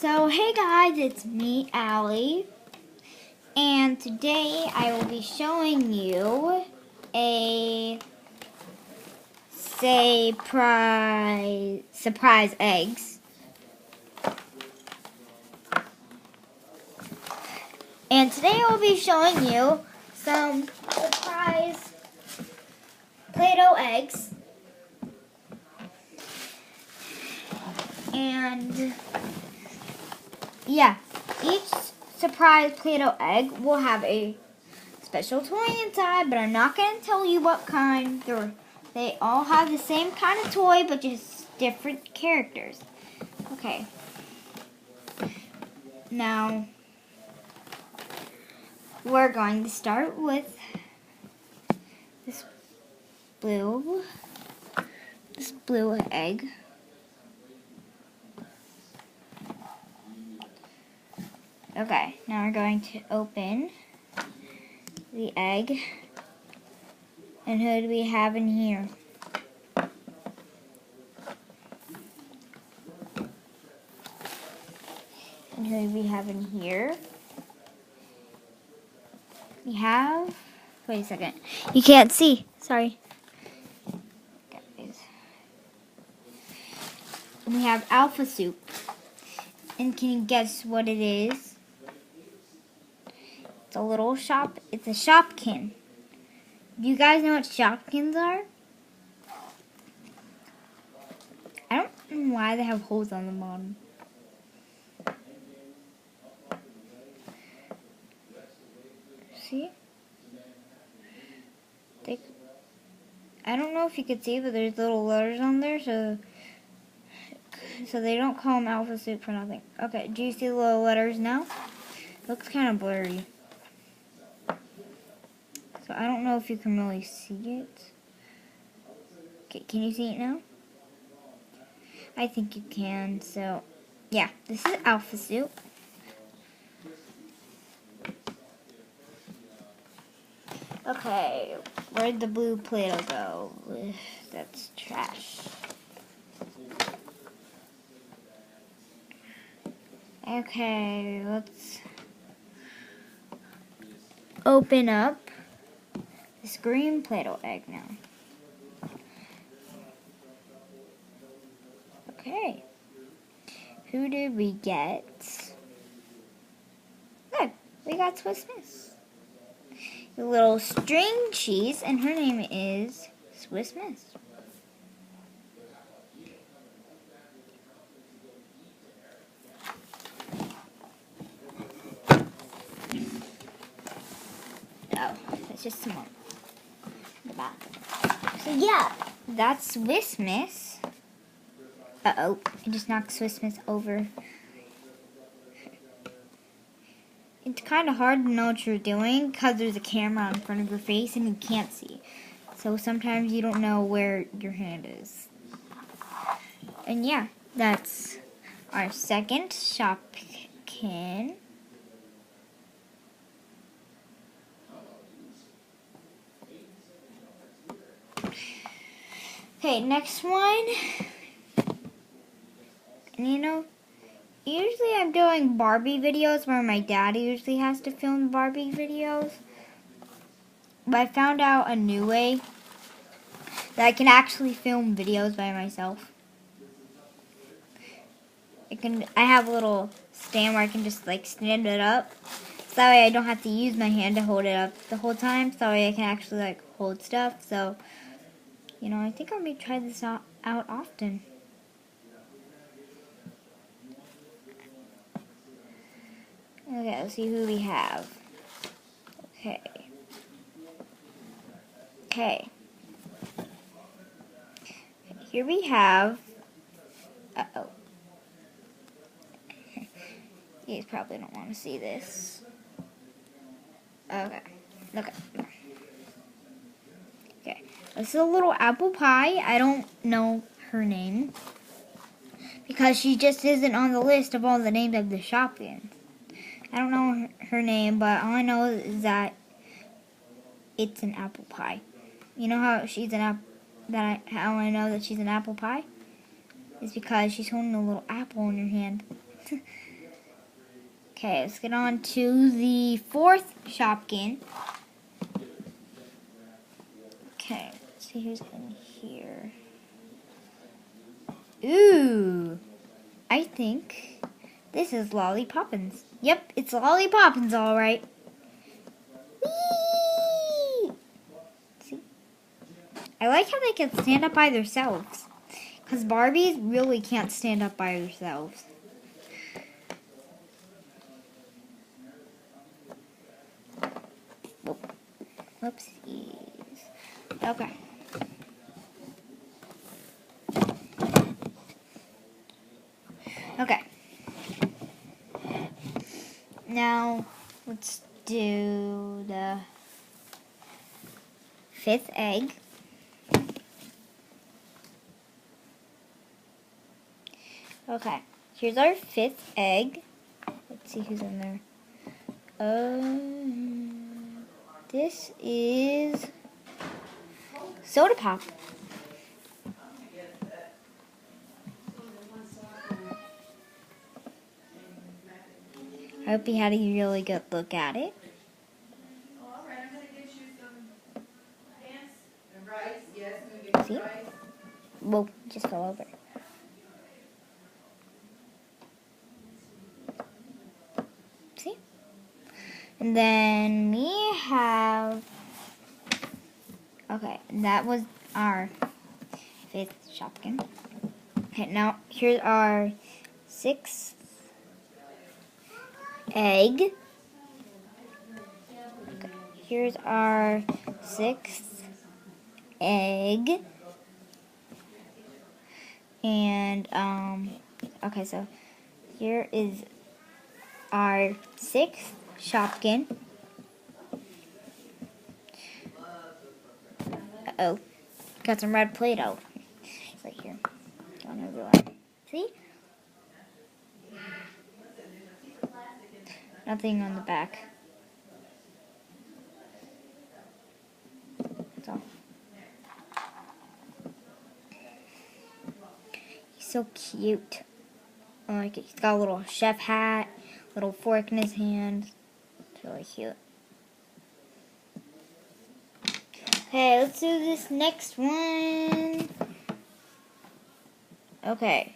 So hey guys, it's me, Allie, and today I will be showing you a surprise eggs. And today I will be showing you some surprise Play-Doh eggs. And yeah, each surprise Play-Doh egg will have a special toy inside, but I'm not going to tell you what kind. They all have the same kind of toy, but just different characters. Okay. Now, we're going to start with this blue egg. Okay, now we're going to open the egg. And who do we have in here? And who do we have in here? We have... Wait a second. You can't see. Sorry. Guys. And we have Alpha Soup. And can you guess what it is? It's a little shop. It's a Shopkin. Do you guys know what Shopkins are? I don't know why they have holes on the bottom. See? I don't know if you could see, but there's little letters on there, so they don't call them Alpha Soup for nothing. Okay, do you see the little letters now? Looks kind of blurry. So I don't know if you can really see it. Okay, can you see it now? I think you can, so yeah, this is Alpha Soup. Okay, where'd the blue Play-Doh go? That's trash. Okay, let's open up this green Play-Doh egg now. Okay, who did we get? Look, we got Swiss Miss. The little string cheese, and her name is Swiss Miss. Oh, that's just some more in the back. So yeah, that's Swiss Miss. Uh-oh, I just knocked Swiss Miss over. It's kind of hard to know what you're doing because there's a camera in front of your face and you can't see. So sometimes you don't know where your hand is. And yeah, that's our second Shopkin. Okay, next one. And you know, usually I'm doing Barbie videos where my dad usually has to film Barbie videos. But I found out a new way that I can actually film videos by myself. I have a little stand where I can just like stand it up. So that way I don't have to use my hand to hold it up the whole time. So that way I can actually like hold stuff. So, you know, I think I'm going to try this out often. Okay, let's see who we have. Okay. Here we have... Uh-oh. You guys probably don't want to see this. Okay. Okay. This is a little apple pie. I don't know her name. Because she just isn't on the list of all the names of the Shopkins. I don't know her name, but all I know is that it's an apple pie. You know how she's an how I know that she's an apple pie? It's because she's holding a little apple in her hand. Okay, let's get on to the fourth Shopkin. Okay, let's see who's in here. Ooh, I think this is Lolly Poppins. Yep, it's Lolly Poppins, all right. Whee! See? I like how they can stand up by themselves. Because Barbies really can't stand up by themselves. Whoopsies. Okay. Okay. Now, let's do the fifth egg. Okay. Here's our fifth egg. Let's see who's in there. This is Soda Pop. I hope you had a really good look at it. Alright, I'm going to get you some pants and rice. Yes, I'm going to get you rice. Whoa, just fell over. See? And then we have... Okay, that was our fifth Shopkin. Okay, now here's our sixth egg. Okay, here's our sixth egg. And, okay, so here is our sixth Shopkin. Uh-oh. Got some red Play-Doh. Right here. Going everywhere. See? Nothing on the back. That's all. He's so cute. I like it. He's got a little chef hat, little fork in his hand. It's really cute. Okay, let's do this next one. Okay.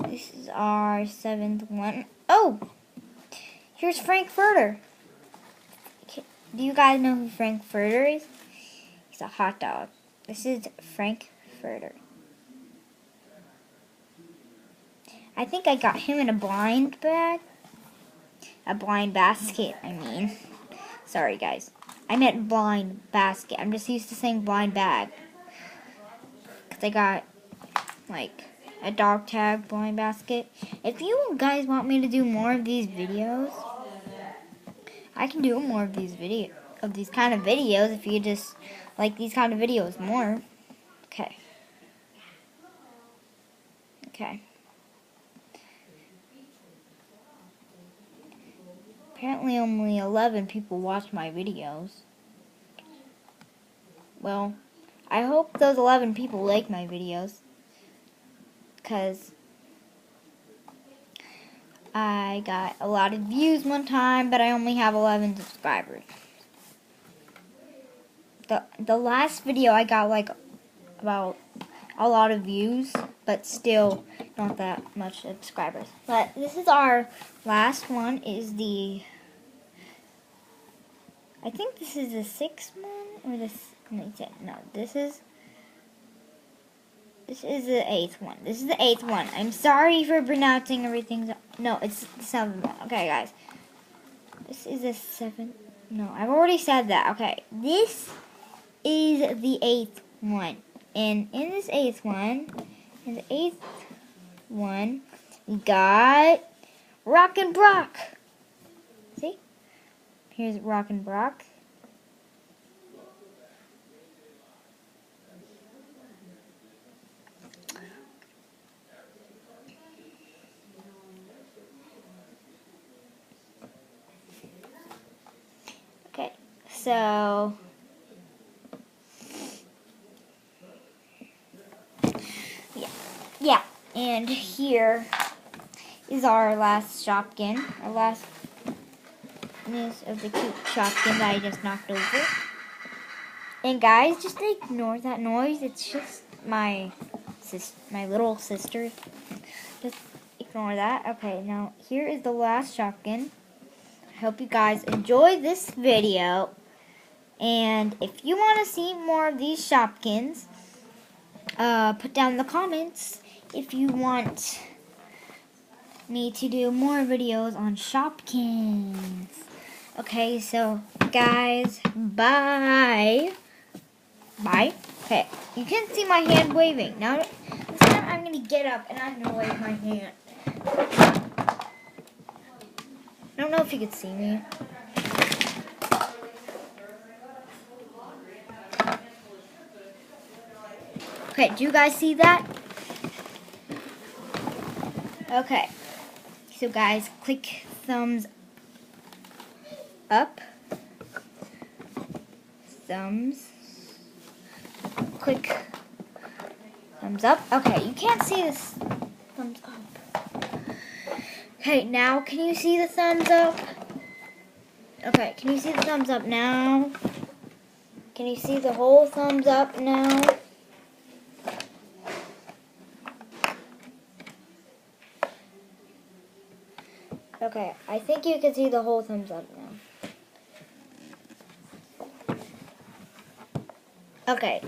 This is our seventh one. Oh! Here's Frankfurter. Do you guys know who Frankfurter is? He's a hot dog. This is Frankfurter. I think I got him in a blind bag. A blind basket, I mean. Sorry, guys. I meant blind basket. I'm just used to saying blind bag. Because I got, like, a dog tag blind basket. If you guys want me to do more of these videos, I can do more of these kind of videos if you just like these kind of videos more. Okay. Okay. Apparently only 11 people watch my videos. Well, I hope those 11 people like my videos. Because I got a lot of views one time, but I only have 11 subscribers. The last video I got like about a lot of views, but still not that much subscribers. But this is our last one. Is the I think this is the sixth one or this? No, this is the eighth one. This is the eighth one. I'm sorry for pronouncing everything. No, it's the seventh one. Okay, guys. This is the seventh. No, I've already said that. Okay, this is the eighth one. And in this eighth one, we got Rockin' Brock. See? Here's Rockin' Brock. Okay, so yeah, and here is our last Shopkin. Our last piece of the cute Shopkin that I just knocked over. And guys, just ignore that noise. It's just my little sister. Just ignore that. Okay, now here is the last Shopkin. I hope you guys enjoyed this video. And if you want to see more of these Shopkins, put down in the comments if you want me to do more videos on Shopkins. Okay, so guys, bye. Bye. Okay, you can see my hand waving. Now, this time I'm going to get up and I'm going to wave my hand. I don't know if you can see me. Okay, do you guys see that? Okay, so guys, click thumbs up. Click thumbs up. Okay, you can't see this thumbs up. Okay, now can you see the thumbs up? Okay, can you see the thumbs up now? Can you see the whole thumbs up now? Okay, I think you can see the whole thumbs up now. Okay.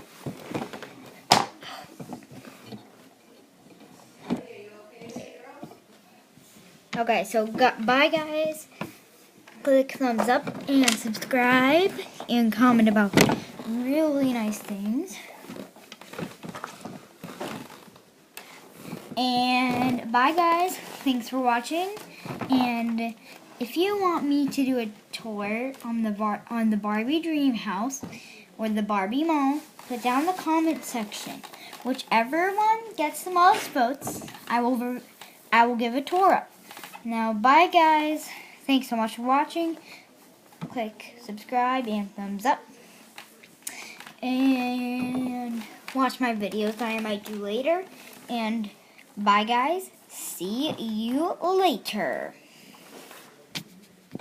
Okay, so bye guys. Click thumbs up and subscribe and comment about really nice things. And bye guys. Thanks for watching. And if you want me to do a tour on the Barbie Dream House or the Barbie Mall, put down in the comment section. Whichever one gets the most votes, I will give a tour up. Now, bye guys. Thanks so much for watching. Click subscribe and thumbs up. And watch my videos that I might do later. And bye guys. See you later.